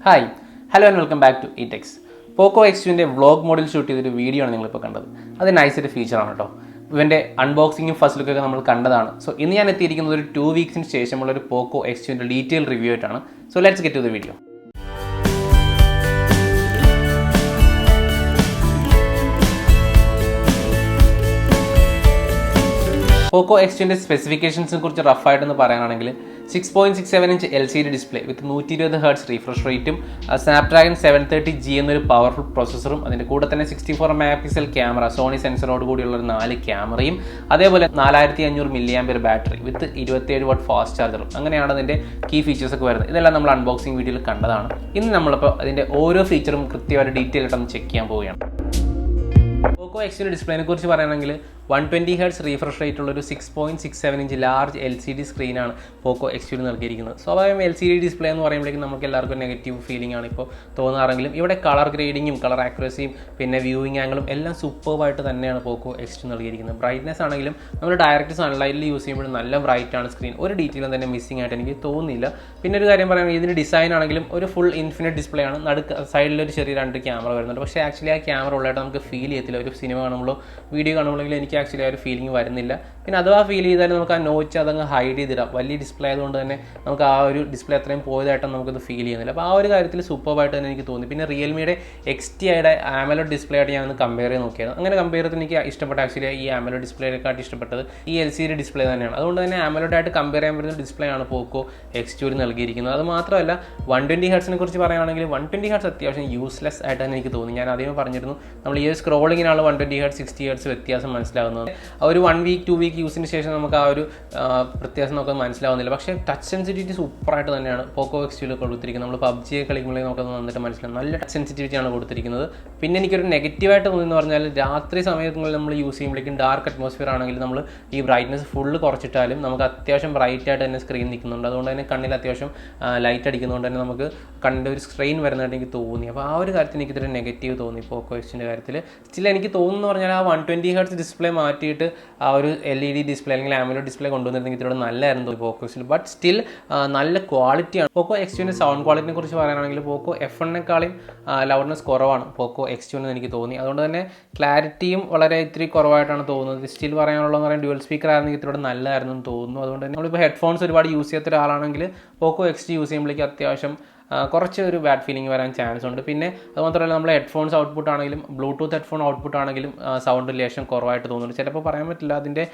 Hi hello and welcome back to ഇടെക്സ്. Poco X2 vlog മോഡിൽ shoot ചെയ്തൊരു video ആണ് നിങ്ങളിപ്പോൾ കണ്ടത്. അത് നൈസൊരു ഫീച്ചറാണ് കേട്ടോ. ഇവൻ്റെ അൺബോക്സിങ്ങും ഫസ്റ്റ് ലുക്കൊക്കെ നമ്മൾ കണ്ടതാണ്. സോ ഇന്ന് ഞാൻ എത്തിയിരിക്കുന്നത് ഒരു 2 വീക്സിന് ശേഷമുള്ള ഒരു പോക്കോ X2 ഡീറ്റെയിൽ റിവ്യൂ ആയിട്ടാണ്. So let's get to the video. Poco X2 സ്പെസിഫിക്കേഷൻസിനെ കുറിച്ച് റഫായിട്ടൊന്ന് പറയാനാണെങ്കിൽ 6.67 inch LCD display with 120 hertz refresh റേറ്റും സ്നാപ്ഡ്രാഗൺ 730G എന്നൊരു പവർഫുൾ പ്രോസസ്സറും അതിൻ്റെ കൂടെ തന്നെ 64 മെഗാ പിക്സൽ ക്യാമറ സോണി സെൻസറോട് കൂടിയുള്ള ഒരു 4 ക്യാമറയും അതേപോലെ 4500 mAh battery with 27 watt fast ചാർജറും അങ്ങനെയാണ് അതിൻ്റെ കീ ഫീച്ചേഴ്സ് ഒക്കെ വരുന്നത്. ഇതെല്ലാം നമ്മൾ അൺബോക്സിംഗ് വീഡിയോയിൽ കണ്ടതാണ്. ഇന്ന് നമ്മളിപ്പോൾ അതിൻ്റെ ഓരോ ഫീച്ചറും കൃത്യമായിട്ട് ഡീറ്റെയിൽ ആയിട്ടൊന്ന് ചെക്ക് ചെയ്യാൻ പോവുകയാണ്. പോക്കോ X2 ഡിസ്പ്ലേനെ കുറിച്ച് പറയുകയാണെങ്കിൽ 120 ഹെർട്സ് റീഫ്രഷ് റേറ്റ് ഉള്ള ഒരു 6.67 ഇഞ്ച് ലാർജ് LCD സ്ക്രീനാണ് പോക്കോ X2 നൽകിയിരിക്കുന്നത്. സ്വാഭാവികം LCD ഡിസ്പ്ലേ എന്ന് പറയുമ്പോഴേക്കും നമുക്ക് എല്ലാവർക്കും നെഗറ്റീവ് ഫീലിംഗ് ആണ് ഇപ്പോൾ തോന്നാറെങ്കിലും ഇവിടെ കളർ ഗ്രേഡിങ്ങും കളർ ആക്യുറസിയും പിന്നെ വ്യൂയിങ് ആംഗിളും എല്ലാം സൂപ്പർവായിട്ട് തന്നെയാണ് പോക്കോ X2 നൽകിയിരിക്കുന്നത്. ബ്രൈറ്റ്നസ് ആണെങ്കിലും നമ്മൾ ഡയറക്റ്റ് സൺലൈറ്റിൽ യൂസ് ചെയ്യുമ്പോൾ നല്ല ബ്രൈറ്റ് ആണ് സ്ക്രീൻ. ഒരു ഡീറ്റെയിലും തന്നെ മിസ്സിംഗ് ആയിട്ട് എനിക്ക് തോന്നുന്നില്ല. പിന്നെ ഒരു കാര്യം പറയുകയാണെങ്കിൽ ഇതിൻ്റെ ഡിസൈൻ ആണെങ്കിലും ഒരു ഫുൾ ഇൻഫിനിറ്റ് ഡിസ്പ്ലേ ആണ്. സൈഡിലൊരു ചെറിയ 2 ക്യാമറ വരുന്നുണ്ട്. പക്ഷേ ആക്ച്വലി ആ ക്യാമറ ഉള്ളതായിട്ട് നമുക്ക് ഫീൽ ചെയ്യത്തില്ല. ഒരു സിനിമ കാണുമ്പോഴോ വീഡിയോ കാണുമ്പോഴെങ്കിലും എനിക്ക് ആക്ച്വലി ആ ഒരു ഫീലിംഗ് വരുന്നില്ല. പിന്നെ അഥവാ ഫീൽ ചെയ്താലും നമുക്ക് ആ നോച്ച് അതങ്ങ് ഹൈഡ് ചെയ്തിടാം. വലിയ ഡിസ്പ്ലേ ആയതുകൊണ്ട് തന്നെ നമുക്ക് ആ ഒരു ഡിസ്പ്ലേ അത്രയും പോയതായിട്ടൊന്നും നമുക്കത് ഫീൽ ചെയ്യുന്നില്ല. അപ്പോൾ ആ ഒരു കാര്യത്തിൽ സൂപ്പർവായിട്ട് തന്നെ എനിക്ക് തോന്നി. പിന്നെ റിയൽമിയുടെ XTയുടെ ആമലോഡ് ഡിസ്പ്ലേ ആയിട്ട് ഞാൻ ഒന്ന് കമ്പയർ ചെയ്ത് നോക്കിയത്. അങ്ങനെ കമ്പയർ ചെയ്തിട്ട് എനിക്ക് ഇഷ്ടപ്പെട്ട ആക്ച്വലി ഈ ആമലോഡ് ഡിസ്പ്ലേയെക്കാട്ടി ഇഷ്ടപ്പെട്ടത് ഈ LCD ഡിസ്പ്ലേ തന്നെയാണ്. അതുകൊണ്ട് തന്നെ ആമലോഡ് ആയിട്ട് കമ്പയർ ചെയ്യാൻ പറ്റുന്ന ഡിസ്പ്ലേ ആണ് പോക്കോ X2 നൽകിയിരിക്കുന്നത്. അത് മാത്രമല്ല 120 ഹെർട്സിനെ കുറിച്ച് പറയുകയാണെങ്കിൽ 120 ഹെർട്സ് അത്യാവശ്യം യൂസ്ലെസ് ആയിട്ട് തന്നെ എനിക്ക് തോന്നി. ഞാൻ ആദ്യമേ പറഞ്ഞിരുന്നു നമ്മൾ ഈ ഒരു സ്ക്രോളിങ്ങിനാണ് 120 ഹെർട്സ് 60 ഹെർട്സ് വ്യത്യാസം മനസ്സിലാകുന്നത്. ഒരു 1 വീക്ക് 2 വീക്ക് യൂസിന് ശേഷം നമുക്ക് ആ ഒരു വ്യത്യാസം നമുക്ക് മനസ്സിലാവുന്നില്ല. പക്ഷേ ടച്ച് സെൻസിറ്റിവിറ്റി സൂപ്പറായിട്ട് തന്നെയാണ് പോക്കോ X2 കൊടുത്തിരിക്കുന്നത്. നമ്മൾ PUBG കളിക്കുമ്പോഴേ നമുക്കത് വന്നിട്ട് മനസ്സിലാവും. നല്ല ടച്ച് സെൻസിറ്റിവിറ്റിയാണ് കൊടുത്തിരിക്കുന്നത്. പിന്നെ എനിക്കൊരു നെഗറ്റീവായിട്ട് തോന്നിയെന്ന് പറഞ്ഞാൽ രാത്രി സമയങ്ങളിൽ നമ്മൾ യൂസ് ചെയ്യുമ്പോഴേക്കും ഡാർക്ക് അറ്റ്മോസ്ഫിയർ ആണെങ്കിൽ നമ്മൾ ഈ ബ്രൈറ്റ്നസ് ഫുള്ള് കുറച്ചിട്ടാലും നമുക്ക് അത്യാവശ്യം ബ്രൈറ്റ് ആയിട്ട് തന്നെ സ്ക്രീൻ നിൽക്കുന്നുണ്ട്. അതുകൊണ്ട് തന്നെ കണ്ണിൽ അത്യാവശ്യം ലൈറ്റ് അടിക്കുന്നതുകൊണ്ട് തന്നെ നമുക്ക് കണ്ണിൻ്റെ ഒരു സ്ട്രെയിൻ വരുന്നതായിട്ട് എനിക്ക് തോന്നി. അപ്പോൾ ആ ഒരു കാര്യത്തിൽ എനിക്കിതൊരു നെഗറ്റീവ് തോന്നി പോക്കോ X2 കാര്യത്തിൽ. സ്റ്റിൽ എനിക്ക് തോന്നുന്നു പറഞ്ഞാൽ ആ 120 ഹെർട്സ് ഡിസ്പ്ലേ മാറ്റിയിട്ട് ആ ഒരു LED ഡിസ്പ്ലേ അല്ലെങ്കിൽ ആമലോഡ് ഡിസ്പ്ലേ കൊണ്ടുവന്നിരുന്നെങ്കിൽ ഇതിലൂടെ നല്ലതായിരുന്നു തോന്നി പോക്കോ X2. ബട്ട് സ്റ്റിൽ നല്ല ക്വാളിറ്റിയാണ്. പോക്കോ X2 സൗണ്ട് ക്വാളിറ്റിനെ കുറിച്ച് പറയുകയാണെങ്കിൽ പോക്കോ F1നെക്കാളും ലൗഡ്നെസ് കുറവാണ് പോക്കോ X2 എന്ന് എനിക്ക് തോന്നി. അതുകൊണ്ട് തന്നെ ക്ലാരിറ്റിയും വളരെ ഇത്തിരി കുറവായിട്ടാണ് തോന്നുന്നത്. സ്റ്റിൽ പറയാനുള്ളതെന്ന് പറയുന്നത് ഡ്യുവൽ സ്പീക്കർ ആയിരുന്നെങ്കിൽ ഇതിലൂടെ നല്ലതായിരുന്നു എന്ന് തോന്നുന്നു. അതുകൊണ്ട് തന്നെ നമ്മളിപ്പോൾ ഹെഡ്ഫോൺസ് ഒരുപാട് യൂസ് ചെയ്യാത്ത ഒരാളാണെങ്കിൽ പോക്കോ X2 യൂസ് ചെയ്യുമ്പോഴേക്കും അത്യാവശ്യം കുറച്ച് ഒരു ബാഡ് ഫീലിംഗ് വരാൻ ചാൻസ് ഉണ്ട്. പിന്നെ അതുമാത്രമല്ല നമ്മൾ ഹെഡ്ഫോൺസ് ഔട്ട്പുട്ട് ആണെങ്കിലും ബ്ലൂടൂത്ത് ഹെഡ്ഫോൺ ഔട്ട്പുട്ട് ആണെങ്കിലും സൗണ്ട് ലേശം കുറവായിട്ട് തോന്നുന്നുണ്ട്. ചിലപ്പോൾ പറയാൻ പറ്റില്ല, അതിൻ്റെ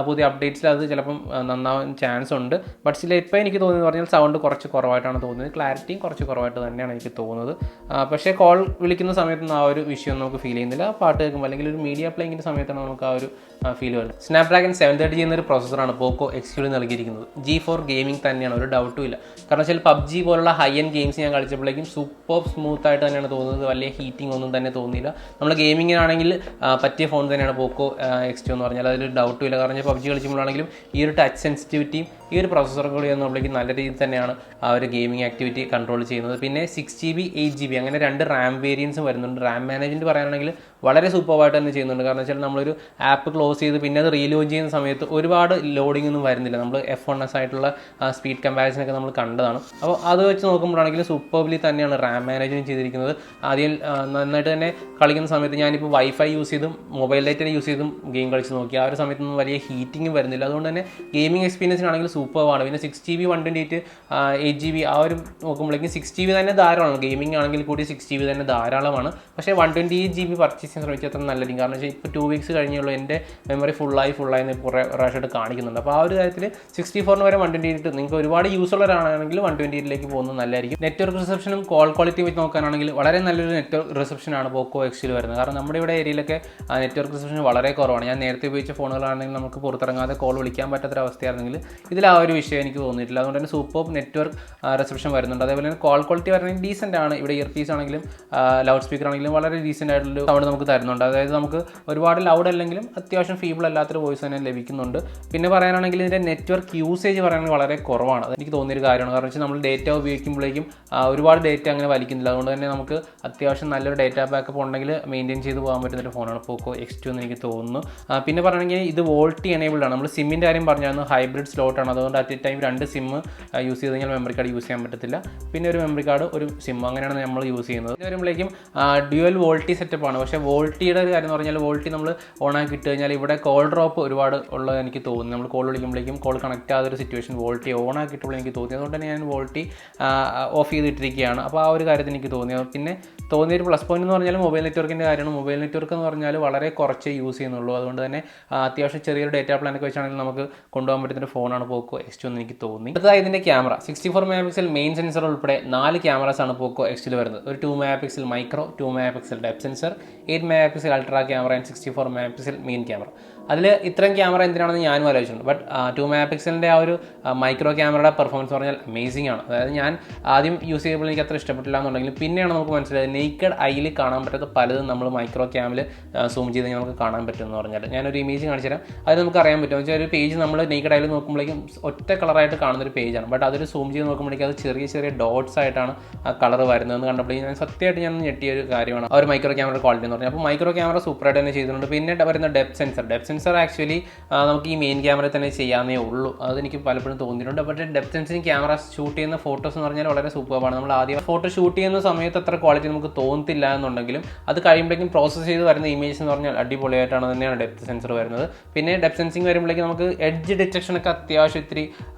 പുതിയ അപ്ഡേറ്റ്സിൽ അത് ചിലപ്പം നന്നാവാൻ ചാൻസ് ഉണ്ട്. ബട്ട് സ്റ്റിൽ ഇപ്പോൾ എനിക്ക് തോന്നുന്നത് പറഞ്ഞാൽ സൗണ്ട് കുറച്ച് കുറവായിട്ടാണ് തോന്നുന്നത്. ക്ലാരിറ്റിയും കുറച്ച് കുറവായിട്ട് തന്നെയാണ് എനിക്ക് തോന്നുന്നത്. പക്ഷേ കോൾ വിളിക്കുന്ന സമയത്തൊന്നും ആ ഒരു വിഷയം നമുക്ക് ഫീൽ ചെയ്യുന്നില്ല. പാട്ട് കേൾക്കുമ്പോൾ അല്ലെങ്കിൽ ഒരു മീഡിയ പ്ലേയിങ്ങിൻ്റെ സമയത്താണ് നമുക്ക് ആ ഒരു ഫീൽ വരുന്നത്. സ്നാപ്ഡ്രാഗൺ 730G എന്നൊരു പ്രോസസ്സറാണ് പോക്കോ X2 നൽകിയിരിക്കുന്നത്. G4 ഗെയിമിംഗ് തന്നെയാണ്, ഒരു ഡൗട്ടും ഇല്ല. കാരണം വെച്ചാൽ PUBG പോലുള്ള ഹൈ എൻഡ് ഗെയിംസ് ഞാൻ കളിച്ചപ്പോഴേക്കും സൂപ്പർ സ്മൂത്ത് ആയിട്ട് തന്നെയാണ് തോന്നുന്നത്. വലിയ ഹീറ്റിംഗ് ഒന്നും തന്നെ തോന്നിയില്ല. നമ്മൾ ഗെയിമിങ്ങിനാണെങ്കിൽ പറ്റിയ ഫോൺ തന്നെയാണ് പോക്കോ X2 എന്ന് പറഞ്ഞാൽ അതിലൊരു ഡൗട്ടും ഇല്ല. കാരണം PUBG കളിക്കുമ്പോഴാണെങ്കിലും ഈ ഒരു ടച്ച് സെൻസിറ്റിവിറ്റിയും ഈ ഒരു പ്രോസസ്സറും കൂടി വന്നപ്പോഴേക്കും നല്ല രീതിയിൽ തന്നെയാണ് ആ ഒരു ഗെയിമിംഗ് ആക്ടിവിറ്റി കൺട്രോൾ ചെയ്യുന്നത്. പിന്നെ 6GB 8GB അങ്ങനെ 2 റാം വേരിയൻസും വരുന്നുണ്ട്. റാം മാനേജ്മെൻറ്റ് പറയുകയാണെങ്കിൽ വളരെ സൂപ്പർവായിട്ട് തന്നെ ചെയ്യുന്നുണ്ട്. കാരണം വെച്ചാൽ നമ്മളൊരു ആപ്പ് ക്ലോസ് ചെയ്ത് പിന്നെ അത് റീലോഞ്ച് ചെയ്യുന്ന സമയത്ത് ഒരുപാട് ലോഡിംഗ് ഒന്നും വരുന്നില്ല. നമ്മൾ F1S ആയിട്ടുള്ള സ്പീഡ് കമ്പാരിസനൊക്കെ നമ്മൾ കണ്ടതാണ്. അപ്പോൾ അത് വെച്ച് നോക്കുമ്പോഴാണെങ്കിൽ സൂപ്പർബിലി തന്നെയാണ് റാം മാനേജ്മെൻറ്റ് ചെയ്തിരിക്കുന്നത്. ആദ്യം നന്നായിട്ട് തന്നെ കളിക്കുന്ന സമയത്ത് ഞാനിപ്പോൾ വൈഫൈ യൂസ് ചെയ്തും മൊബൈൽ ഡേറ്റ യൂസ് ചെയ്തും ഗെയിം കളിച്ച് നോക്കി. ആ ഒരു സമയത്തൊന്നും വലിയ ഹീറ്റിംഗും വരുന്നില്ല. അതുകൊണ്ട് തന്നെ ഗെയിമിംഗ് എക്സ്പീരിയൻസിനാണെങ്കിൽ സൂപ്പർവാണ്. പിന്നെ 6GB 128 8GB ആ ഒരു നോക്കുമ്പോഴേക്കും 6GB തന്നെ ധാരാളമാണ്. ഗെയിമിംഗ് ആണെങ്കിൽ കൂടി 6GB തന്നെ ധാരാളമാണ്. പക്ഷേ 128GB പർച്ചേസ് ചെയ്യാൻ ശ്രമിച്ചാൽ അത്ര നല്ലതായിരിക്കും. കാരണം വെച്ചാൽ ഇപ്പോൾ 2 വീക്സ് കഴിഞ്ഞുള്ളൂ എൻ്റെ മെമ്മറി ഫുള്ളായി എന്ന് കുറേ പ്രാവശ്യമായിട്ട് കാണിക്കുന്നുണ്ട്. അപ്പോൾ ആ ഒരു കാര്യത്തിൽ 64 വരെ 128 നിങ്ങൾക്ക് ഒരുപാട് യൂസ് ഉള്ളവരാണെങ്കിൽ 128ലേക്ക് പോകുന്നത് നല്ലതായിരിക്കും. നെറ്റ്വർക്ക് റിസപ്ഷനും കോൾ ക്വാളിറ്റി വെച്ച് നോക്കാനാണെങ്കിൽ വളരെ നല്ലൊരു നെറ്റ്വർക്ക് റിസപ്ഷനാണ് പോക്കോ X2 വരുന്നത്. കാരണം നമ്മുടെ ഇവിടെ ഏരിയയിലൊക്കെ നെറ്റ്വർക്ക് റിസപ്ഷൻ വളരെ കുറവാണ്. ഞാൻ നേരത്തെ ഉപയോഗിച്ച ഫോണുകളാണെങ്കിൽ നമുക്ക് പുറത്തിറങ്ങാതെ കോൾ വിളിക്കാൻ പറ്റാത്തൊരവസ്ഥയായിരുന്നെങ്കിൽ ഇതിൽ ആ ഒരു വിഷയം എനിക്ക് തോന്നിയിട്ടില്ല. അതുകൊണ്ട് തന്നെ സൂപ്പർ നെറ്റ്വർക്ക് റിസപ്ഷൻ വരുന്നുണ്ട്. അതേപോലെ തന്നെ കോൾ ക്വാളിറ്റി പറയുന്നത് ഡീസൻ്റ് ആണ്. ഇവിടെ ഇയർപീസ് ആണെങ്കിലും ലൗഡ് സ്പീക്കർ ആണെങ്കിലും വളരെ ഡീസൻ്റ് ആയിട്ടുള്ള സൗണ്ട് നമുക്ക് തരുന്നുണ്ട്. അതായത് നമുക്ക് ഒരുപാട് ലൗഡ് അല്ലെങ്കിലും അത്യാവശ്യം ഫീബിൾ അല്ലാത്തൊരു വോയിസ് തന്നെ ലഭിക്കുന്നുണ്ട്. പിന്നെ പറയാനാണെങ്കിൽ ഇതിൻ്റെ നെറ്റ്വർക്ക് യൂസേജ് പറയുകയാണെങ്കിൽ വളരെ കുറവാണ്. അത് എനിക്ക് തോന്നിയൊരു കാര്യമാണ്. കാരണം വെച്ചാൽ നമ്മൾ ഡേറ്റ ഉപയോഗിക്കുമ്പോഴേക്കും ഒരുപാട് ഡേറ്റ അങ്ങനെ വലിക്കുന്നില്ല. അതുകൊണ്ട് തന്നെ നമുക്ക് അത്യാവശ്യം നല്ലൊരു ഡേറ്റ ബാക്കപ്പ് ഉണ്ടെങ്കിൽ മെയിൻറ്റെയിൻ ചെയ്ത് പോകാൻ പറ്റുന്നൊരു ഫോണാണ് പോക്കോ X2 എന്ന് എനിക്ക് തോന്നുന്നു. പിന്നെ പറയുകയാണെങ്കിൽ ഇത് വോൾട്ടി എനേബിൾഡ് ആണ്. നമ്മൾ സിമ്മിൻ്റെ കാര്യം പറഞ്ഞായിരുന്നു, ഹൈബ്രിഡ് സ്ലോട്ടാണ്. അതുകൊണ്ട് അറ്റ് ടൈം 2 സിം യൂസ് ചെയ്ത് കഴിഞ്ഞാൽ മെമ്മറി കാർഡ് യൂസ് ചെയ്യാൻ പറ്റത്തില്ല. പിന്നെ ഒരു മെമ്മറി കാർഡ് ഒരു സിം അങ്ങനെയാണ് നമ്മൾ യൂസ് ചെയ്യുന്നത്. ഇത് വരുമ്പോഴേക്കും ഡ്യുവൽ വോൾട്ടി സെറ്റപ്പാണ്. പക്ഷേ വോൾട്ടിയുടെ ഒരു കാര്യം എന്ന് പറഞ്ഞാൽ വോൾട്ടി നമ്മൾ ഓണാക്കി ഇട്ട് കഴിഞ്ഞാൽ ഇവിടെ കോൾ ഡ്രോപ്പ് ഒരുപാട് ഉള്ളത് എനിക്ക് തോന്നുന്നു. നമ്മൾ കോൾ വിളിക്കുമ്പോഴേക്കും കോൾ കണക്ട് ആകാതൊരു സിറ്റുവേഷൻ വോൾട്ടി ഓൺ ആക്കിയിട്ടുള്ള എനിക്ക് തോന്നി. അതുകൊണ്ട് തന്നെ ഞാൻ വോൾട്ടി ഓഫ് ചെയ്തിട്ടിരിക്കുകയാണ്. അപ്പോൾ ആ ഒരു കാര്യത്തിൽ എനിക്ക് തോന്നിയത്. പിന്നെ തോന്നിയൊരു പ്ലസ് പോയിന്റ് എന്ന് പറഞ്ഞാൽ മൊബൈൽ നെറ്റ്വർക്കിൻ്റെ കാര്യമാണ്. മൊബൈൽ നെറ്റ്വർക്ക് എന്ന് പറഞ്ഞാൽ വളരെ കുറച്ചേ യൂസ് ചെയ്യുന്നുള്ളൂ. അതുകൊണ്ട് തന്നെ അത്യാവശ്യം ചെറിയൊരു ഡേറ്റാ പ്ലാനൊക്കെ വെച്ചാണെങ്കിൽ നമുക്ക് കൊണ്ടുപോകാൻ പറ്റുന്ന ഫോണാണ് പോക്കോ X2 എന്ന് എനിക്ക് തോന്നി. അടുത്തതായി ഇതിൻ്റെ camera 64 mega pixel main sensor ഉൾപ്പെടെ 4 ക്യാമറാസാണ് പോക്കോ X2 വരുന്നത്. ഒരു 2 mega pixel micro, 2 mega pixel depth sensor, 8 mega pixel ultra camera and 64 mega pixel main camera. അതിൽ ഇത്രയും ക്യാമറ എന്തിനാണെന്ന് ഞാനും ആലോചിച്ചിട്ടുണ്ട്. ബട്ട് 2 മെഗാ പിക്സലിൻ്റെ ആ ഒരു മൈക്രോ ക്യാമറയുടെ പെർഫോമൻസ് പറഞ്ഞാൽ അമേസിംഗ് ആണ്. അതായത് ഞാൻ ആദ്യം യൂസ് ചെയ്തപ്പോൾ എനിക്ക് അത്ര ഇഷ്ടപ്പെട്ടില്ല എന്നുണ്ടെങ്കിലും പിന്നെയാണ് നമുക്ക് മനസ്സിലായത് നേക്കഡ് ഐയിൽ കാണാൻ പറ്റാത്ത പലതും നമ്മൾ മൈക്രോ ക്യാമിൽ സൂം ചെയ്ത് നമുക്ക് കാണാൻ പറ്റും എന്ന് പറഞ്ഞാൽ ഞാനൊരു ഇമേജ് കാണിച്ചു തരാം. അത് നമുക്ക് അറിയാൻ പറ്റും. വെച്ചാൽ ഒരു പേജ് നമ്മൾ നേക്കഡ് ഐയിൽ നോക്കുമ്പോഴേക്കും ഒറ്റ കളറായിട്ട് കാണുന്നൊരു പേജാണ്. ബട്ട് അതൊരു സൂം ചെയ്ത് നോക്കുമ്പോഴേക്കും അത് ചെറിയ ചെറിയ ഡോട്ട്സ് ആയിട്ടാണ് ആ കളർ വരുന്നതെന്ന് കണ്ടപ്പോഴേക്കും ഞാൻ സത്യമായിട്ട് ഞാൻ ഞെട്ടിയ ഒരു കാര്യമാണ് ആ ഒരു മൈക്രോ ക്യാമറ ക്വാളിറ്റി എന്ന് പറഞ്ഞാൽ. അപ്പോൾ മൈക്രോ ക്യാമറ സൂപ്പറായിട്ട് തന്നെ ചെയ്തിട്ടുണ്ട്. പിന്നെ വരുന്ന ഡെപ്ത് സെൻസർ ആക്ച്വലി നമുക്ക് ഈ മെയിൻ ക്യാമറ തന്നെ ചെയ്യാനേ ഉള്ളൂ. അതെനിക്ക് പലപ്പോഴും തോന്നിയിട്ടുണ്ട്. പക്ഷേ ഡെപ്ത് സെൻസിങ് ക്യാമറ ഷൂട്ട് ചെയ്യുന്ന ഫോട്ടോസ് എന്ന് പറഞ്ഞാൽ വളരെ സൂപ്പറാണ്. നമ്മൾ ആദ്യം ഫോട്ടോ ഷൂട്ട് ചെയ്യുന്ന സമയത്ത് അത്ര ക്വാളിറ്റി നമുക്ക് തോന്നത്തില്ല എന്നുണ്ടെങ്കിലും അത് കഴിയുമ്പോഴേക്കും പ്രോസസ്സ് ചെയ്ത് വരുന്ന ഇമേജ് എന്ന് പറഞ്ഞാൽ അടിപൊളിയായിട്ടാണ് തന്നെയാണ് ഡെപ്ത് സെൻസർ വരുന്നത്. പിന്നെ ഡെപ്ത് സെൻസിങ് വരുമ്പോഴേക്കും നമുക്ക് എഡ്ജ് ഡിറ്റക്ഷനൊക്കെ അത്യാവശ്യം ഇത്തിരി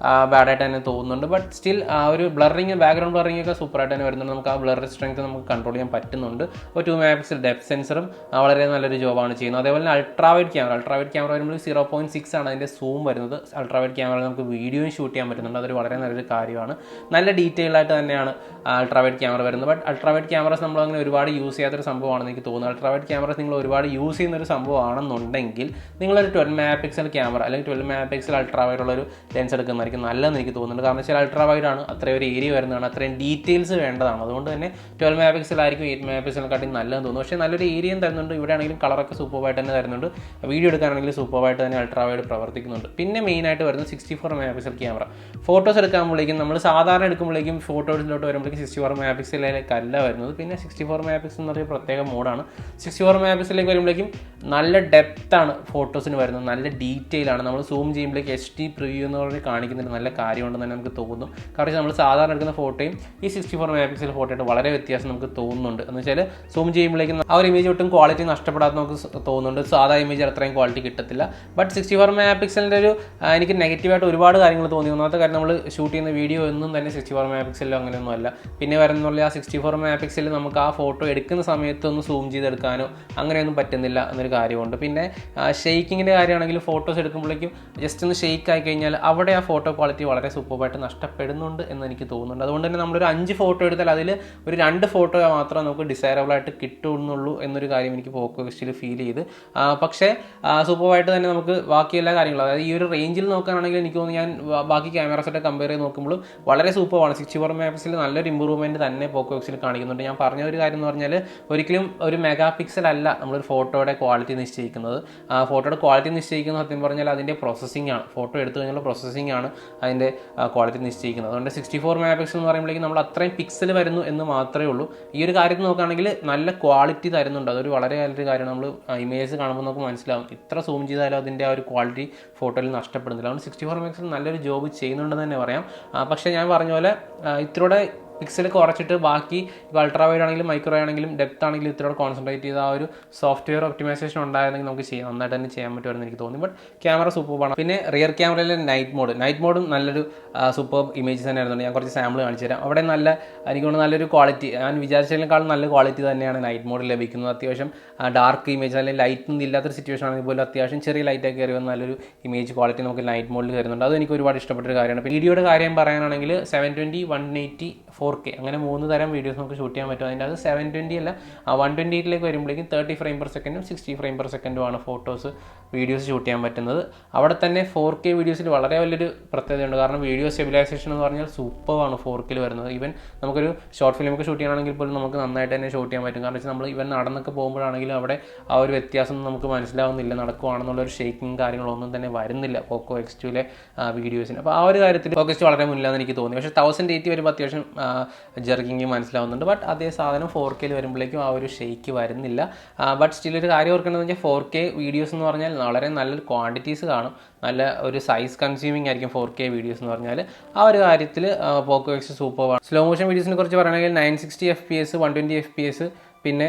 ബാഡായിട്ട് തന്നെ തോന്നുന്നുണ്ട്. ബട്ട് സ്റ്റിൽ ആ ഒരു ബ്ലറിങ് ബാക്ക്ഗ്രൗണ്ട് ബ്ലറിങ് ഒക്കെ സൂപ്പറായിട്ട് തന്നെ വരുന്നുണ്ട്. നമുക്ക് ആ ബ്ലർ സ്ട്രെങ്ത് നമുക്ക് കൺട്രോൾ ചെയ്യാൻ പറ്റുന്നുണ്ട്. അപ്പോൾ 2 മെഗാ പിക്സൽ ഡെപ്ത് സെൻസറും വളരെ നല്ലൊരു ജോബാണ് ചെയ്യുന്നത്. അതേപോലെ തന്നെ അൾട്രാവൈഡ് ക്യാമറ വരുമ്പോൾ 0.6 ആണ് അതിൻ്റെ സൂം വരുന്നത്. അൾട്രാവൈഡ് ക്യാമറ നമുക്ക് വീഡിയോയും ഷൂട്ട് ചെയ്യാൻ പറ്റുന്നുണ്ട്. അതൊരു വളരെ നല്ലൊരു കാര്യമാണ്. നല്ല ഡീറ്റെയിൽ ആയിട്ട് തന്നെയാണ് അൾട്രാവൈഡ് ക്യാമറ വരുന്നത്. ബട്ട് അൾട്രാവൈഡ് ക്യാമറസ് നമ്മൾ അങ്ങനെ ഒരുപാട് യൂസ് ചെയ്യാത്തൊരു സംഭവമാണെന്ന് എനിക്ക് തോന്നുന്നു. അൾട്രാവൈഡ് ക്യാമറസ് നിങ്ങൾ ഒരുപാട് യൂസ് ചെയ്യുന്നൊരു സംഭവമാണെന്നുണ്ടെങ്കിൽ നിങ്ങളൊരു 12 മെഗാ പിക്സൽ ക്യാമറ അല്ലെങ്കിൽ 12 മെഗാ പിക്സൽ അൾട്രാവൈഡ് ഉള്ളൊരു ലെൻസ് എടുക്കുന്നതായിരിക്കും നല്ലതെന്ന് എനിക്ക് തോന്നുന്നുണ്ട്. കാരണം വെച്ചാൽ അൾട്രാവൈഡ് ആണ്, അത്രയും ഒരു ഏരിയ വരുന്നതാണ്, അത്രയും ഡീറ്റെയിൽസ് വേണ്ടതാണ്. അതുകൊണ്ട് തന്നെ 12 മെഗാ പിക്സൽ ആയിരിക്കും 8 മെഗാ പിക്സലിനെക്കാട്ടി നല്ലതെന്ന് തോന്നുന്നു. പക്ഷേ നല്ലൊരു ഏരിയയും തരുന്നുണ്ട്. ഇവിടെ ആണെങ്കിലും കളറൊക്കെ സൂപ്പറായിട്ട് തന്നെ തരുന്നുണ്ട്. വീഡിയോ എടുക്കാനാണെങ്കിൽ സൂപ്പറായിട്ട് തന്നെ അൾട്രാവൈഡ് പ്രവർത്തിക്കുന്നുണ്ട്. പിന്നെ മെയിനായിട്ട് വരുന്നത് 64 മെഗാ പിക്സൽ ക്യാമറ. ഫോട്ടോസ് എടുക്കുമ്പോഴേക്കും നമ്മൾ സാധാരണ എടുക്കുമ്പോഴേക്കും ഫോട്ടോസിലോട്ട് വരുമ്പോഴേക്കും 64 മെഗാ പിക്സലിലേക്കല്ല വരുന്നത്. പിന്നെ 64 മെഗാ പിക്സൽ എന്ന് പറയുന്ന പ്രത്യേക മോഡാണ്. 64 മെഗാ പിക്സലിലേക്ക് വരുമ്പോഴേക്കും നല്ല ഡെപ്താണ് ഫോട്ടോസിന് വരുന്നത്, നല്ല ഡീറ്റെയിൽ ആണ്. നമ്മൾ സൂം ചെയ്യുമ്പോഴേക്ക് HD പ്രിവ്യൂ എന്ന് പറഞ്ഞ് കാണിക്കുന്നതിന് നല്ല കാര്യമുണ്ടെന്ന് തന്നെ നമുക്ക് തോന്നും. കാരണം നമ്മൾ സാധാരണ എടുക്കുന്ന ഫോട്ടോയും ഈ 64 മെഗാ പിക്സൽ ഫോട്ടോയായിട്ട് വളരെ വ്യത്യാസം നമുക്ക് തോന്നുന്നുണ്ട്. എന്ന് വെച്ചാൽ സൂം ചെയ്യുമ്പോഴേക്കും ആ ഒരു ഇമേജ് ഒട്ടും ക്വാളിറ്റി നഷ്ടപ്പെടാതെ നമുക്ക് തോന്നുന്നുണ്ട്. സാധാ ഇമേജ് അത്രയും ക്വാളിറ്റി കിട്ടത്തില്ല. ബട്ട് 64 മെഗാ പിക്സലിൻ്റെ ഒരു എനിക്ക് നെഗറ്റീവായിട്ട് ഒരുപാട് കാര്യങ്ങൾ തോന്നി. ഒന്നാമത്തെ കാര്യം നമ്മൾ ഷൂട്ട് ചെയ്യുന്ന വീഡിയോ ഒന്നും തന്നെ 64 മെഗാ പിക്സലിലോ അങ്ങനെയൊന്നും അല്ല. പിന്നെ വരുന്നുള്ള ആ 64 മെഗാ പിക്സലിൽ നമുക്ക് ആ ഫോട്ടോ എടുക്കുന്ന സമയത്തൊന്ന് സൂം ചെയ്തെടുക്കാനോ അങ്ങനെയൊന്നും പറ്റുന്നില്ല എന്നൊരു കാര്യമുണ്ട്. പിന്നെ ഷെയ്ക്കിങ്ങിൻ്റെ കാര്യമാണെങ്കിൽ ഫോട്ടോസ് എടുക്കുമ്പോഴേക്കും ജസ്റ്റ് ഒന്ന് ഷെയ്ക്ക് ആയി കഴിഞ്ഞാൽ അവിടെ ആ ഫോട്ടോ ക്വാളിറ്റി വളരെ സൂപ്പറായിട്ട് നഷ്ടപ്പെടുന്നുണ്ട് എന്ന് എനിക്ക് തോന്നുന്നുണ്ട്. അതുകൊണ്ട് തന്നെ നമ്മളൊരു 5 ഫോട്ടോ എടുത്താൽ അതിൽ ഒരു 2 ഫോട്ടോ മാത്രമേ നമുക്ക് ഡിസൈറബിൾ ആയിട്ട് കിട്ടുന്നുള്ളൂ എന്നൊരു കാര്യം എനിക്ക് പോക്കോ എക്സിൽ ഫീൽ ചെയ്ത്. പക്ഷേ സൂപ്പറായിട്ട് തന്നെ നമുക്ക് ബാക്കി എല്ലാ കാര്യങ്ങളും, അതായത് ഈ ഒരു റേഞ്ചിൽ നോക്കുകയാണെങ്കിൽ എനിക്ക് തോന്നുന്നു ഞാൻ ബാക്കി ക്യാമറാസൊക്കെ കമ്പയർ ചെയ്ത് നോക്കുമ്പോഴും വളരെ സൂപ്പറാണ്. 64 മെഗാ പിക്സലിൽ നല്ലൊരു ഇമ്പ്രൂവ്മെൻറ്റ് തന്നെ പോക്കോ എക്സിൽ കാണിക്കുന്നുണ്ട്. ഞാൻ പറഞ്ഞ ഒരു കാര്യം എന്ന് പറഞ്ഞാൽ ഒരിക്കലും ഒരു മെഗാ പിക്സൽ അല്ല നമ്മളൊരു ഫോട്ടോയുടെ ക്വാളിറ്റി നിശ്ചയിക്കുന്നത്. ഫോട്ടോയുടെ ക്വാളിറ്റി നിശ്ചയിക്കുന്നത് സത്യം പറഞ്ഞാൽ അതിൻ്റെ പ്രോസസ്സിംഗ് ആണ്. ഫോട്ടോ എടുത്തു കഴിഞ്ഞുള്ള പ്രോസസ്സിംഗ് ആണ് അതിൻ്റെ ക്വാളിറ്റി നിശ്ചയിക്കുന്നത്. അതുകൊണ്ട് 64 മെഗാ പിക്സൽ എന്ന് പറയുമ്പോഴേക്കും നമ്മൾ അത്രയും പിക്സൽ വരുന്നു എന്ന് മാത്രമേ ഉള്ളൂ. ഈ ഒരു കാര്യത്തിൽ നോക്കുകയാണെങ്കിൽ നല്ല ക്വാളിറ്റി തരുന്നുണ്ട്. അതൊരു വളരെ നല്ലൊരു കാര്യമാണ്. നമ്മൾ ഇമേജ് കാണുമ്പോൾ നമുക്ക് മനസ്സിലാവും ഇത്ര സൂം ചെയ്താലും അതിൻ്റെ ആ ഒരു ക്വാളിറ്റി ഫോട്ടോയിൽ നഷ്ടപ്പെടുന്നില്ല. അതുകൊണ്ട് 64 മെഗാ പിക്സൽ നല്ലൊരു ജോബ് ചെയ്യുന്നുണ്ടെന്ന് തന്നെ പറയാം. പക്ഷേ ഞാൻ പറഞ്ഞ പോലെ ഇത്രയുടെ പിക്സൽ കുറച്ചിട്ട് ബാക്കി ഇപ്പോൾ അൾട്രാവൈഡ് ആണെങ്കിലും മൈക്രോ ആണെങ്കിലും ഡെപ്ത് ആണെങ്കിലും ഇത്രയോടെ കോൺസെൻട്രേറ്റ് ചെയ്ത ആ ഒരു സോഫ്റ്റ്വെയർ ഒപ്റ്റിമൈസേഷൻ ഉണ്ടായിരുന്നെങ്കിൽ നമുക്ക് ചെയ്യാം, നന്നായിട്ട് തന്നെ ചെയ്യാൻ പറ്റുമെന്ന് എനിക്ക് തോന്നി. ബട്ട് ക്യാമറ സൂപ്പറാണ്. പിന്നെ റിയർ ക്യാമറയിലെ നൈറ്റ് മോഡും നല്ലൊരു സൂപ്പർ ഇമേജസ് തന്നെ ആയിരുന്നു. ഞാൻ കുറച്ച് സാമ്പിൾ കാണിച്ചു തരാം. അവിടെ എനിക്കൊണ്ട് നല്ലൊരു ക്വാളിറ്റി, ഞാൻ വിചാരിച്ചതിനേക്കാളും നല്ല ക്വാളിറ്റി തന്നെയാണ് നൈറ്റ് മോഡിൽ ലഭിക്കുന്നത്. അത്യാവശ്യം ഡാർക്ക് ഇമേജ് അല്ലെങ്കിൽ ലൈറ്റ് ഒന്നും ഇല്ലാത്തൊരു സിറ്റുവേഷൻ ആണെങ്കിൽ പോലും അത്യാവശ്യം ചെറിയ ലൈറ്റൊക്കെ കയറി വന്ന നല്ലൊരു ഇമേജ് ക്വാളിറ്റി നമുക്ക് നൈറ്റ് മോഡിൽ വരുന്നുണ്ട്. അത് എനിക്ക് ഒരുപാട് ഇഷ്ടപ്പെട്ടൊരു കാര്യമാണ്. വീഡിയോയുടെ കാര്യം പറയാനാണെങ്കിൽ 720, 180, 4K അങ്ങനെ 3 തരം വീഡിയോസ് നമുക്ക് ഷൂട്ട് ചെയ്യാൻ പറ്റും. അതിൻ്റെ അത് 720 അല്ല 128 വരുമ്പോഴേക്കും 30 ഫ്രെയിം പെർ സെക്കൻഡും 60 ഫ്രെയിം പെർ സെക്കൻഡുമാണ് ഫോട്ടോസ് വീഡിയോസ് ഷൂട്ട് ചെയ്യാൻ പറ്റുന്നത്. അവിടെ തന്നെ 4K വീഡിയോസിൽ വളരെ വലിയൊരു പ്രത്യേകതയുണ്ട്. കാരണം വീഡിയോ സ്റ്റെബിലൈസേഷൻ എന്ന് പറഞ്ഞാൽ സൂപ്പറാണ് 4K വരുന്നത്. ഈവൻ നമുക്കൊരു ഷോർട്ട് ഫിലിമൊക്കെ ഷൂട്ട് ചെയ്യണമെങ്കിൽ പോലും നമുക്ക് നന്നായിട്ട് തന്നെ ഷൂട്ട് ചെയ്യാൻ പറ്റും. കാരണം വെച്ചാൽ നമ്മൾ ഇവൻ നടന്നൊക്കെ പോകുമ്പോഴാണെങ്കിലും അവിടെ ആ ഒരു വ്യത്യാസം നമുക്ക് മനസ്സിലാവുന്നില്ല. നടക്കുവാണെന്നുള്ളൊരു ഷേക്കിങ് കാര്യങ്ങളൊന്നും തന്നെ വരുന്നില്ല പോക്കോ X2 വീഡിയോസിന്. അപ്പോൾ ആ ഒരു കാര്യത്തിൽ പോക്കോ X2 വളരെ മുന്നിലാണെന്ന് എനിക്ക് തോന്നി. പക്ഷേ 1080 വരുമ്പോൾ അത്യാവശ്യം ജെർക്കിങ് മനസ്സിലാവുന്നുണ്ട്. ബട്ട് അതേ സാധനം 4K വരുമ്പോഴേക്കും ആ ഒരു ഷെയ്ക്ക് വരുന്നില്ല. ബട്ട് സ്റ്റിൽ ഒരു കാര്യം ഓർക്കേണ്ടതെന്ന് വെച്ചാൽ 4K വീഡിയോസ് എന്ന് പറഞ്ഞാൽ വളരെ നല്ലൊരു ക്വാണ്ടിറ്റീസ് കാണും, നല്ല ഒരു സൈസ് കൺസ്യൂമിങ് ആയിരിക്കും 4K വീഡിയോസ് എന്ന് പറഞ്ഞാൽ. ആ ഒരു കാര്യത്തിൽ പോക്കോ എക്സ് സൂപ്പറാണ്. സ്ലോ മോഷൻ വീഡിയോസിനെ കുറിച്ച് പറയുകയാണെങ്കിൽ 960 FPS, 120 FPS, പിന്നെ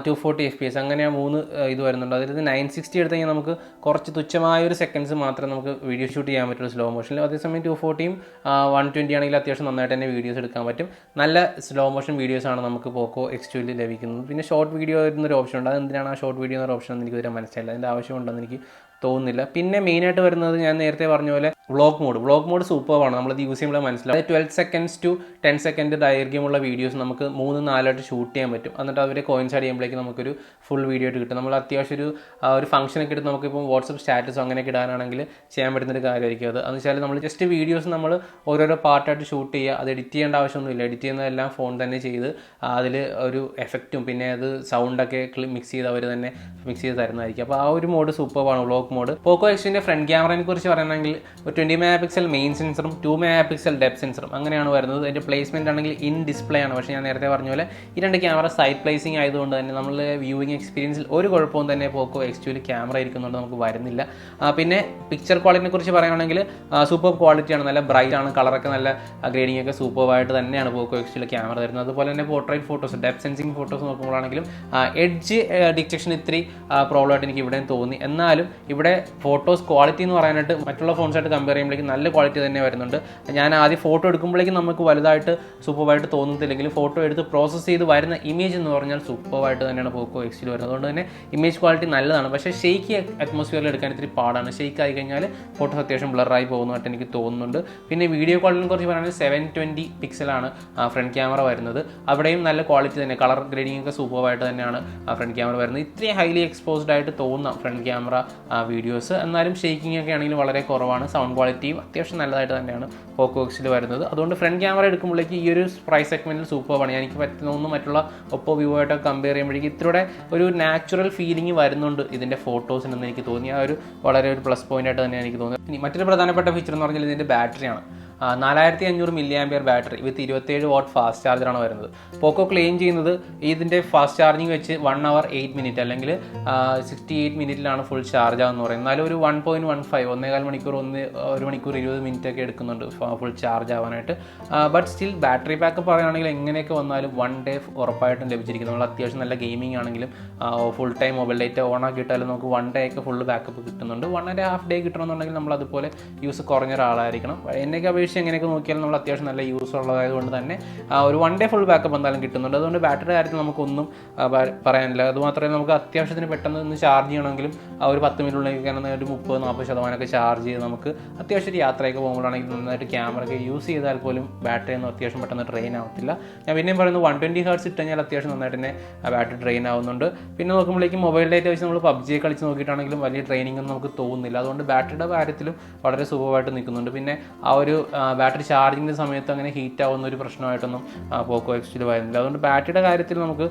240 FPS, അങ്ങനെ 3 ഇത് വരുന്നുണ്ട്. അതിൽ 960 എടുത്ത് കഴിഞ്ഞാൽ നമുക്ക് കുറച്ച് തുച്ഛമായ ഒരു സെക്കൻഡ്സ് മാത്രമേ നമുക്ക് വീഡിയോ ഷൂട്ട് ചെയ്യാൻ പറ്റുള്ളൂ സ്ലോ മോഷനിൽ. അതേസമയം 240യും 120 ആണെങ്കിൽ അത്യാവശ്യം നന്നായിട്ട് തന്നെ വീഡിയോസ് എടുക്കാൻ പറ്റും. നല്ല സ്ലോ മോഷൻ വീഡിയോസാണ് നമുക്ക് പോക്കോ X2 ലഭിക്കുന്നത്. പിന്നെ ഷോർട്ട് വീഡിയോ വരുന്നൊരു ഓപ്ഷൻ ഉണ്ട്. അതെന്തിനാണ് ആ ഷോർട്ട് വീഡിയോ എന്നൊരു ഓപ്ഷൻ എന്ന് എനിക്ക് ഇതുവരെ മനസ്സിലായില്ല, അതിൻ്റെ ആവശ്യമുണ്ടെന്ന് എനിക്ക് തോന്നുന്നില്ല. പിന്നെ മെയിനായിട്ട് വരുന്നത് ഞാൻ നേരത്തെ പറഞ്ഞ പോലെ വ്ളോഗ് മോഡ് സൂപ്പറാണ്. നമ്മളത് യൂസ് ചെയ്യുമ്പോൾ മനസ്സിലാവും. 12 seconds to 10 seconds ദൈർഘ്യമുള്ള വീഡിയോസ് നമുക്ക് 3-4 ആയിട്ട് ഷൂട്ട് ചെയ്യാൻ പറ്റും. എന്നിട്ട് അവരെ കോയിൻസൈഡ് ചെയ്യുമ്പോഴേക്കും നമുക്കൊരു ഫുൾ വീഡിയോ ആയിട്ട് കിട്ടും. നമ്മൾ അത്യാവശ്യം ഒരു ഫംഗ്ഷനൊക്കെ എടുത്ത് നമുക്കിപ്പോൾ വാട്സപ്പ് സ്റ്റാറ്റസോ അങ്ങനെയൊക്കെ ഇടാനാണെങ്കിൽ ചെയ്യാൻ പറ്റുന്നൊരു കാര്യമായിരിക്കും അത്. എന്ന് വെച്ചാൽ നമ്മൾ ജസ്റ്റ് വീഡിയോസ് നമ്മൾ ഓരോരോ പാർട്ടായിട്ട് ഷൂട്ട് ചെയ്യുക, അത് എഡിറ്റ് ചെയ്യേണ്ട ആവശ്യമൊന്നുമില്ല. എഡിറ്റ് ചെയ്യുന്നതെല്ലാം ഫോൺ തന്നെ ചെയ്ത് അതിൽ ഒരു എഫക്റ്റും പിന്നെ അത് സൗണ്ടൊക്കെ മിക്സ് ചെയ്ത് അവർ തന്നെ മിക്സ് ചെയ്ത് തരുന്നതായിരിക്കും. അപ്പോൾ ആ ഒരു മോഡ് സൂപ്പറാണ്, വ്ളോഗ് മോഡ്. പോക്കോ എക്സിൻ്റെ ഫ്രണ്ട് ക്യാമറയെ കുറിച്ച് പറയുകയാണെങ്കിൽ 20 MP മെയിൻ സെൻസറും 2 MP ഡെപ്ത് സെൻസറും അങ്ങനെയാണ് വരുന്നത്. അതിൻ്റെ പ്ലേസ്മെൻറ്റ് ആണെങ്കിൽ ഇൻ ഡിസ്പ്ലേ ആണ്. പക്ഷേ ഞാൻ നേരത്തെ പറഞ്ഞ പോലെ ഈ രണ്ട് ക്യാമറ സൈഡ് പ്ലേസിംഗ് ആയതുകൊണ്ട് തന്നെ നമ്മൾ വ്യൂയിങ് എക്സ്പീരിയൻസിൽ ഒരു കുഴപ്പവും തന്നെ പോക്കോ X2 ക്യാമറ ഇരിക്കുന്നുണ്ട് നമുക്ക് വരുന്നില്ല. പിന്നെ പിക്ചർ ക്വാളിറ്റിനെ കുറിച്ച് പറയുകയാണെങ്കിൽ സൂപ്പർ ക്വാളിറ്റിയാണ്, നല്ല ബ്രൈറ്റ് ആണ്, കളറൊക്കെ നല്ല ഗ്രേഡിംഗ് ഒക്കെ സൂപ്പറായിട്ട് തന്നെയാണ് പോക്കോ X2 ക്യാമറ തരുന്നത്. അതുപോലെ തന്നെ portrait photos, depth sensing photos നോക്കുമ്പോഴാണെങ്കിലും എഡ്ജ് ഡിറ്റക്ഷൻ ഇത്തിരി പ്രോബ്ലമായിട്ട് എനിക്ക് ഇവിടെ തോന്നി. എന്നാലും ഇവിടെ ഫോട്ടോസ് ക്വാളിറ്റി എന്ന് പറയാനായിട്ട് മറ്റുള്ള ഫോൺസായിട്ട് കമ്പയർ ചെയ്യുമ്പോഴേക്കും നല്ല ക്വാളിറ്റി തന്നെ വരുന്നുണ്ട്. ഞാൻ ആദ്യം ഫോട്ടോ എടുക്കുമ്പോഴേക്കും നമുക്ക് വലുതായിട്ട് സൂപ്പറായിട്ട് തോന്നത്തില്ലെങ്കിലും ഫോട്ടോ എടുത്ത് പ്രോസസ്സ് ചെയ്ത് വരുന്ന ഇമേജ് എന്ന് പറഞ്ഞാൽ സൂപ്പറായിട്ട് തന്നെയാണ് പോക്കോ X2 വരുന്നത്. അതുകൊണ്ട് തന്നെ ഇമേജ് ക്വാളിറ്റി നല്ലതാണ്. പക്ഷേ ഷെയ്ക്ക് അറ്റ്മോസ്ഫിയറിൽ എടുക്കാൻ ഇത്തിരി പാടാണ്. ഷെയ്ക്ക് ആയി കഴിഞ്ഞാൽ ഫോട്ടോസ് അത്യാവശ്യം ബ്ലറായി പോകുന്നതായിട്ട് എനിക്ക് തോന്നുന്നുണ്ട്. പിന്നെ വീഡിയോ ക്വാളിറ്റിനെ കുറിച്ച് പറയുകയാണെങ്കിൽ 720 പിക്സലാണ് ഫ്രണ്ട് ക്യാമറ വരുന്നത്. അവിടെയും നല്ല ക്വാളിറ്റി തന്നെ, കളർ ഗ്രേഡിംഗ് ഒക്കെ സൂപ്പറായിട്ട് തന്നെയാണ് ഫ്രണ്ട് ക്യാമറ വരുന്നത്. ഇത്രയും ഹൈലി എക്സ്പോസ്ഡ് ആയിട്ട് തോന്നാം ഫ്രണ്ട് ക്യാമറ വീഡിയോസ്. എന്നാലും ഷെയ്ക്കിംഗ് ഒക്കെ ആണെങ്കിലും വളരെ കുറവാണ്. സൗണ്ട് ക്വാളിറ്റിയും അത്യാവശ്യം നല്ലതായിട്ട് തന്നെയാണ് പോക്കോ X2 വരുന്നത്. അതുകൊണ്ട് ഫ്രണ്ട് ക്യാമറ എടുക്കുമ്പോഴേക്ക് ഈ ഒരു പ്രൈസ് സെഗ്മെന്റിൽ സൂപ്പറാണ്. എനിക്ക് പറ്റുന്ന മറ്റുള്ള ഒപ്പോ വിവോ ആയിട്ടൊക്കെ കമ്പയർ ചെയ്യുമ്പോഴേക്കും ഇത്രയുടെ ഒരു നാച്ചുറൽ ഫീലിംഗ് വരുന്നുണ്ട് ഇതിൻ്റെ ഫോട്ടോസിനെന്ന് എനിക്ക് തോന്നി. ആ ഒരു വളരെ ഒരു പ്ലസ് പോയിന്റ് ആയിട്ട് തന്നെ എനിക്ക് തോന്നി. ഇനി മറ്റൊരു പ്രധാനപ്പെട്ട ഫീച്ചർ എന്ന് പറഞ്ഞാൽ ഇതിൻ്റെ ബാറ്ററിയാണ്. 4500 mAh battery with 27 watt fast ചാർജറാണ് വരുന്നത്. പോക്കോ ക്ലെയിം ചെയ്യുന്നത് ഇതിൻ്റെ ഫാസ്റ്റ് ചാർജിങ് വെച്ച് 1 hour 8 minutes അല്ലെങ്കിൽ 68 minutesലാണ് ഫുൾ ചാർജ് ആണെന്ന് പറയുന്നത്. എന്നാലും ഒരു 1.15 1.25 മണിക്കൂർ 1 മണിക്കൂർ 20 minute ഒക്കെ എടുക്കുന്നുണ്ട് ഫുൾ ചാർജ് ആവാനായിട്ട്. ബട്ട് സ്റ്റിൽ ബാറ്ററി ബാക്കപ്പ് പറയുകയാണെങ്കിൽ എങ്ങനെയൊക്കെ വന്നാലും 1 day ഉറപ്പായിട്ടും ലഭിച്ചിരിക്കും. നമ്മൾ അത്യാവശ്യം നല്ല ഗെയിമിംഗ് ആണെങ്കിലും full time mobile data on ആക്കിയിട്ടാലും നമുക്ക് 1 day ഒക്കെ ഫുൾ ബാക്കപ്പ് കിട്ടുന്നുണ്ട്. 1.5 day കിട്ടണമെന്നുണ്ടെങ്കിൽ നമ്മൾ അതുപോലെ യൂസ് കുറഞ്ഞ ഒരാളായിരിക്കണം. എന്നൊക്കെ അപേക്ഷിച്ച് എങ്ങനെയൊക്കെ നോക്കിയാലും നമ്മൾ അത്യാവശ്യം നല്ല യൂസ് ഉള്ളതായതുകൊണ്ട് തന്നെ ഒരു 1 day ഫുൾ ബാക്കപ്പ് എന്തായാലും കിട്ടുന്നുണ്ട്. അതുകൊണ്ട് ബാറ്ററിയുടെ കാര്യത്തിൽ നമുക്കൊന്നും പറയാനില്ല. അതുമാത്രമേ നമുക്ക് അത്യാവശ്യത്തിന് പെട്ടെന്ന് ഒന്ന് ചാർജ് ചെയ്യണമെങ്കിലും ഒരു 10 മിനിറ്റുള്ളിലേക്ക് ഒരു 30-40% ചാർജ് ചെയ്ത് നമുക്ക് അത്യാവശ്യം ഒരു യാത്രയൊക്കെ പോകുമ്പോഴാണെങ്കിൽ നന്നായിട്ട് ക്യാമറ ഒക്കെ യൂസ് ചെയ്താൽ പോലും ബാറ്ററി ഒന്നും അത്യാവശ്യം പെട്ടെന്ന് ഡ്രെയിൻ ആവത്തില്ല. ഞാൻ പിന്നെയും പറയുന്നത് 120 Hz ഇട്ട് കഴിഞ്ഞാൽ അത്യാവശ്യം നന്നായിട്ട് തന്നെ ബാറ്ററി ഡ്രെയിൻ ആവുന്നുണ്ട്. പിന്നെ നോക്കുമ്പോഴേക്കും മൊബൈൽ ഡേറ്റ വെച്ച് നമ്മൾ PUBG കളിച്ച് നോക്കിയിട്ടാണെങ്കിലും വലിയ ട്രെയിനിങ് ഒന്നും നമുക്ക് തോന്നുന്നില്ല. അതുകൊണ്ട് ബാറ്ററിയുടെ കാര്യത്തിലും വളരെ സൂപ്പറായിട്ട് നിൽക്കുന്നുണ്ട്. പിന്നെ ആ ഒരു ബാറ്ററി ചാർജിങ്ങിൻ്റെ സമയത്ത് അങ്ങനെ ഹീറ്റ് ആവുന്ന ഒരു പ്രശ്നമായിട്ടൊന്നും പോക്കോ X2 വരുന്നില്ല. അതുകൊണ്ട് ബാറ്ററിയുടെ കാര്യത്തിൽ നമുക്ക്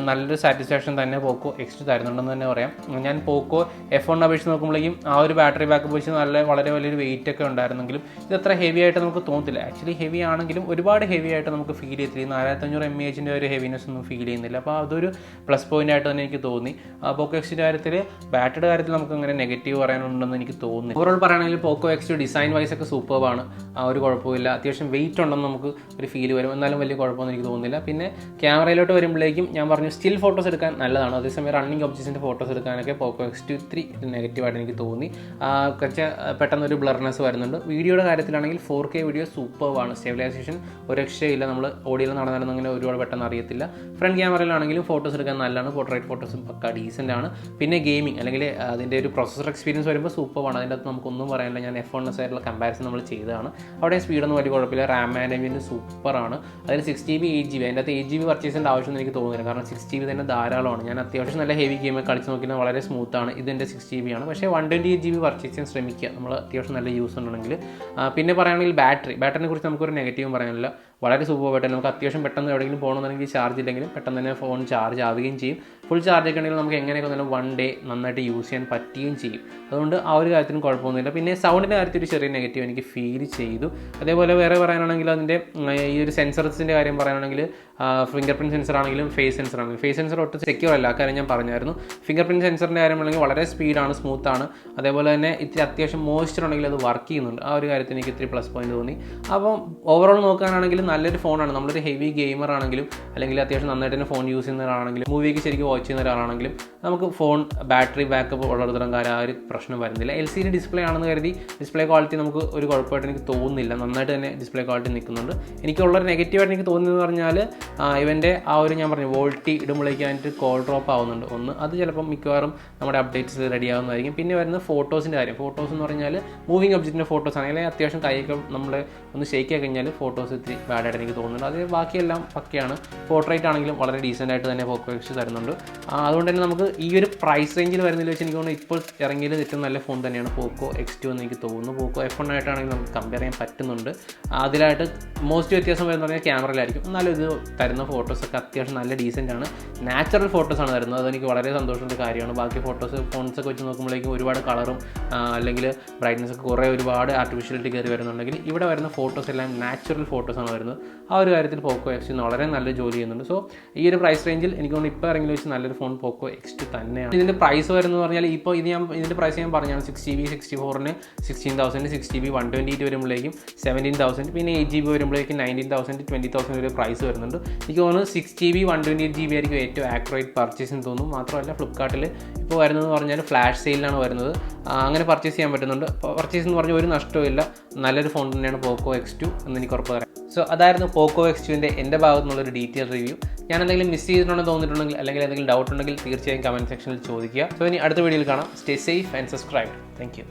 നല്ലൊരു സാറ്റിസ്ഫാക്ഷൻ തന്നെ പോക്കോ X2 തരുന്നുണ്ടെന്ന് തന്നെ പറയാം. ഞാൻ പോക്കോ F1 അപേക്ഷിച്ച് നോക്കുമ്പോഴേക്കും ആ ഒരു ബാറ്ററി ബാക്കപ്പ് വെച്ച് വളരെ വലിയൊരു വെയിറ്റ് ഒക്കെ ഉണ്ടായിരുന്നെങ്കിലും ഇത് അത്ര ഹെവി ആയിട്ട് നമുക്ക് തോന്നത്തില്ല. ആക്ച്വലി ഹെവി ആണെങ്കിലും ഒരുപാട് ഹെവി ആയിട്ട് നമുക്ക് ഫീൽ ചെയ്തില്ല. 4500 mAh ഒരു ഹെവിനെസ് ഒന്നും ഫീൽ ചെയ്യുന്നില്ല. അപ്പോൾ അതൊരു പ്ലസ് പോയിന്റ് ആയിട്ട് തന്നെ എനിക്ക് തോന്നി. പോക്കോ X2 കാര്യത്തിൽ ബാറ്ററിയുടെ കാര്യത്തിൽ നമുക്ക് അങ്ങനെ നെഗറ്റീവ് പറയാനുണ്ടെന്ന് എനിക്ക് തോന്നി. ഓവറോൾ പറയുകയാണെങ്കിൽ പോക്കോ X2 ഡിസൈൻ വൈസ് ഒക്കെ സൂപ്പറാണ്, ഒരു കുഴപ്പമില്ല. അത്യാവശ്യം വെയിറ്റ് ഉണ്ടെന്ന് നമുക്ക് ഒരു ഫീൽ വരും. എന്നാലും വലിയ കുഴപ്പമൊന്നും എനിക്ക് തോന്നുന്നില്ല. പിന്നെ ക്യാമറയിലോട്ട് വരുമ്പോഴേക്കും ഞാൻ പറഞ്ഞു സ്റ്റിൽ ഫോട്ടോസ് എടുക്കാൻ നല്ലതാണ്. അതേസമയം റണ്ണിങ് ഒബ്ജക്ട്സിൻ്റെ ഫോട്ടോസ് എടുക്കാനൊക്കെ പോക്കോ X2 ഇത്തിരി നെഗറ്റീവായിട്ട് എനിക്ക് തോന്നി. കുറച്ച് പെട്ടെന്നൊരു ബ്ലർനെസ് വരുന്നുണ്ട്. വീഡിയോയുടെ കാര്യത്തിലാണെങ്കിൽ 4K വീഡിയോ സൂപ്പറാണ്. സ്റ്റെബിലൈസേഷൻ ഒരു രക്ഷയില്ല. നമ്മൾ ഓഡിയോയിൽ നടന്നാലും അങ്ങനെ ഒരുപാട് പെട്ടെന്ന് അറിയത്തില്ല. ഫ്രണ്ട് ക്യാമറയിലാണെങ്കിലും ഫോട്ടോസ് എടുക്കാൻ നല്ലതാണ്. പോർട്രേറ്റ് ഫോട്ടോസും പക്ക ഡീസൻ്റ് ആണ്. പിന്നെ ഗെയിമിംഗ് അല്ലെങ്കിൽ അതിൻ്റെ ഒരു പ്രൊസസർ എക്സ്പീരിയൻസ് വരുമ്പോൾ സൂപ്പറാണ്. അതിൻ്റെ അകത്ത് നമുക്കൊന്നും പറയാനില്ല. ഞാൻ F1 ആയിട്ടുള്ള കമ്പാരിസൺ നമ്മൾ ചെയ്തതാണ്. അവിടെ സ്പീഡൊന്നും വലിയ കുഴപ്പമില്ല. റാം മാനേജ്മെൻറ്റ് സൂപ്പറാണ്. അതിൽ 6GB 8GB അതിൻ്റെ അകത്ത് 8GB പർച്ചേസ് ചെയ്യേണ്ട ആവശ്യമൊന്നും എനിക്ക് തോന്നുന്നില്ല. കാരണം 6GB തന്നെ ധാരാളമാണ്. ഞാൻ അത്യാവശ്യം നല്ല ഹെവി ഗെയിമൊക്കെ കളിച്ച് നോക്കിയാൽ വളരെ സ്മൂത്താണ്. ഇതിൻ്റെ 6GB ആണ്. പക്ഷേ 128GB പർച്ചേസ് ചെയ്യാൻ ശ്രമിക്കുക നമ്മൾ അത്യാവശ്യം നല്ല യൂസ് ഉണ്ടെങ്കിൽ. പിന്നെ പറയുകയാണെങ്കിൽ ബാറ്ററിനെ കുറിച്ച് നമുക്കൊരു നെഗറ്റീവും പറയാനില്ല. വളരെ സൂപ്പറായിട്ട് നമുക്ക് അത്യാവശ്യം പെട്ടെന്ന് എവിടെയെങ്കിലും പോകണമെന്നുണ്ടെങ്കിൽ ചാർജ് ഇല്ലെങ്കിലും പെട്ടെന്ന് തന്നെ ഫോൺ ചാർജ് ആവുകയും ചെയ്യും. ഫുൾ ചാർജ് ഒക്കെ ഉണ്ടെങ്കിൽ നമുക്ക് എങ്ങനെയൊക്കെ വന്നാലും 1 day നന്നായിട്ട് യൂസ് ചെയ്യാൻ പറ്റുകയും ചെയ്യും. അതുകൊണ്ട് ആ ഒരു കാര്യത്തിനും കുഴപ്പമൊന്നുമില്ല. പിന്നെ സൗണ്ടിൻ്റെ കാര്യത്തിൽ ഒരു ചെറിയ നെഗറ്റീവ് എനിക്ക് ഫീൽ ചെയ്തു. അതേപോലെ വേറെ പറയാനാണെങ്കിൽ അതിൻ്റെ ഈ ഒരു സെൻസർസിൻ്റെ കാര്യം പറയാനാണെങ്കിൽ ഫിംഗർ പ്രിൻറ്റ് സെൻസർ ആണെങ്കിലും ഫേസ് സെൻസർ ആണെങ്കിലും ഫേസ് സെൻസർ ഒട്ടും സെക്യൂർ അല്ല. കാര്യം ഞാൻ പറഞ്ഞായിരുന്നു. ഫിംഗർ പ്രിൻറ്റ് സെൻസറിൻ്റെ കാര്യമാണെങ്കിൽ വളരെ സ്പീഡാണ്, സ്മൂത്താണ്. അതേപോലെ തന്നെ ഇത്തിരി അത്യാവശ്യം മോയ്സ്ചർ ഉണ്ടെങ്കിൽ അത് വർക്ക് ചെയ്യുന്നുണ്ട്. ആ ഒരു കാര്യത്തിൽ എനിക്ക് ഇത്തിരി പ്ലസ് പോയിന്റ് തോന്നി. അപ്പം ഓവറോൾ നോക്കാനാണെങ്കിൽ നല്ലൊരു ഫോണാണ്. നമ്മളൊരു ഹെവി ഗെയിമർ ആണെങ്കിലും അല്ലെങ്കിൽ അത്യാവശ്യം നന്നായിട്ട് തന്നെ ഫോൺ യൂസ് ചെയ്യുന്ന ഒരാളാണെങ്കിലും മൂവിക്ക് ശരിക്കും വാച്ച് ചെയ്യുന്ന ഒരാളാണെങ്കിലും നമുക്ക് ഫോൺ ബാറ്ററി ബാക്കപ്പ് ഉള്ളിടത്തോളം കാര്യം ആ ഒരു പ്രശ്നം വരുന്നില്ല. LCD ഡിസ്പ്ലേ ആണെന്ന് കരുതി ഡിസ്പ്ലേ ക്വാളിറ്റി നമുക്ക് ഒരു കുഴപ്പമായിട്ട് എനിക്ക് തോന്നുന്നില്ല. നന്നായിട്ട് തന്നെ ഡിസ്പ്ലേ ക്വാളിറ്റി നിൽക്കുന്നുണ്ട്. എനിക്കുള്ളൊരു നെഗറ്റീവായിട്ട് എനിക്ക് തോന്നുന്നതെന്ന് പറഞ്ഞാൽ ഇവൻ്റെ ആ ഒരു ഞാൻ പറഞ്ഞു വോൾട്ടി ഇടുമ്പോഴേക്കായിട്ട് കോൾ ഡ്രോപ്പ് ആവുന്നുണ്ട്. അത് ചിലപ്പം മിക്കവാറും നമ്മുടെ അപ്ഡേറ്റ്സിൽ റെഡി ആവുന്നതായിരിക്കും. പിന്നെ വരുന്നത് ഫോട്ടോസിൻ്റെ കാര്യം. ഫോട്ടോസ് എന്ന് പറഞ്ഞാൽ മൂവിങ് ഒബ്ജക്റ്റിൻ്റെ ഫോട്ടോസ് ആണെങ്കിൽ അത്യാവശ്യം കൈയൊക്കെ നമ്മൾ ഒന്ന് ഷേക്ക് ആയി കഴിഞ്ഞാൽ ഫോട്ടോസ് ഇത്തിരി ബാഡായിട്ട് എനിക്ക് തോന്നുന്നുണ്ട്. അത് ബാക്കിയെല്ലാം പക്കയാണ്. പോർട്രേറ്റ് ആണെങ്കിലും വളരെ ഡീസൻ്റ് ആയിട്ട് തന്നെ POCO X2 തരുന്നുണ്ട്. അതുകൊണ്ട് തന്നെ നമുക്ക് ഈ ഒരു പ്രൈസ് റേഞ്ചിൽ വരുന്നതിൽ വെച്ച് എനിക്ക് തോന്നുന്നു ഇപ്പോൾ ഇറങ്ങിയത് ഏറ്റവും നല്ല ഫോൺ തന്നെയാണ് POCO X2 എന്ന് എനിക്ക് തോന്നുന്നു. POCO F1 ആയിട്ടാണെങ്കിൽ നമുക്ക് കമ്പയർ ചെയ്യാൻ പറ്റുന്നുണ്ട്. അതിലായിട്ട് മോസ്റ്റ് വ്യത്യാസം വരുന്നത് പറഞ്ഞാൽ ക്യാമറയിലായിരിക്കും. എന്നാലും ഇത് തരുന്ന ഫോട്ടോസൊക്കെ അത്യാവശ്യം നല്ല ഡീസൻ്റ് ആണ്. നാച്ചുറൽ ഫോട്ടോസാണ് തരുന്നത്. അതെനിക്ക് വളരെ സന്തോഷമുള്ള കാര്യമാണ്. ബാക്കി ഫോൺസൊക്കെ വെച്ച് നോക്കുമ്പോഴേക്കും ഒരുപാട് കളറും അല്ലെങ്കിൽ ബ്രൈറ്റ്നസ് ഒക്കെ ഒരുപാട് ആർട്ടിഫിഷ്യലിറ്റി കയറി വരുന്നുണ്ടെങ്കിൽ ഇവിടെ വരുന്ന ഫോട്ടോസ് എല്ലാം നാച്ചുറൽ ഫോട്ടോസാണ് വരുന്നത്. ആ ഒരു കാര്യത്തിൽ POCO X2 വളരെ നല്ല ജോലി ചെയ്യുന്നുണ്ട്. സോ ഈ ഒരു പ്രൈസ് റേഞ്ചിൽ എനിക്ക് തോന്നുന്നു ഇപ്പോൾ ഇറങ്ങി വെച്ച് നല്ലൊരു ഫോൺ POCO X2 തന്നെയാണ്. ഇതിൻ്റെ പ്രൈസ് വരുന്നത് പറഞ്ഞാൽ ഇപ്പോൾ ഇതിൻ്റെ പ്രൈസ് ഞാൻ പറഞ്ഞാണ് 6GB 64-ന് 16,000, 6GB 128 വരുമ്പോഴേക്കും 17,000, പിന്നെ 8GB വരുമ്പോഴേക്കും 19,000, 20,000 വരെ പ്രൈസ് വരുന്നുണ്ട്. എനിക്ക് തോന്നുന്നു 6GB 128GB ആയിരിക്കും ഏറ്റവും ആക്യുറേറ്റ് പർച്ചേസ് എന്ന് തോന്നുന്നു. മാത്രമല്ല ഫ്ലിപ്കാർട്ടിൽ ഇപ്പോൾ വരുന്നതെന്ന് പറഞ്ഞാൽ ഫ്ലാഷ് സെയിലാണ് വരുന്നത്. അങ്ങനെ പർച്ചേസ് ചെയ്യാൻ പറ്റുന്നുണ്ട്. പർച്ചേസ് എന്ന് പറഞ്ഞാൽ ഒരു നഷ്ടവും ഇല്ല. നല്ലൊരു ഫോൺ തന്നെയാണ് POCO X2 എന്ന് എനിക്ക് ഉറപ്പ് തരാം. സോ അതായിരുന്നു POCO X2ൻ്റെ എൻ്റെ ഭാഗത്തു നിന്നുള്ളൊരു ഡീറ്റെയിൽ റിവ്യൂ. ഞാൻ എന്തെങ്കിലും മിസ് ചെയ്തിട്ടുണ്ടെന്ന് തോന്നിയിട്ടുണ്ടെങ്കിൽ അല്ലെങ്കിൽ എന്തെങ്കിലും ഡൗട്ട് ഉണ്ടെങ്കിൽ തീർച്ചയായും കമൻറ്റ് സെക്ഷനിൽ ചോദിക്കുക. സോ ഇനി അടുത്ത വീഡിയോയിൽ കാണാം. Stay safe and subscribe. Thank you.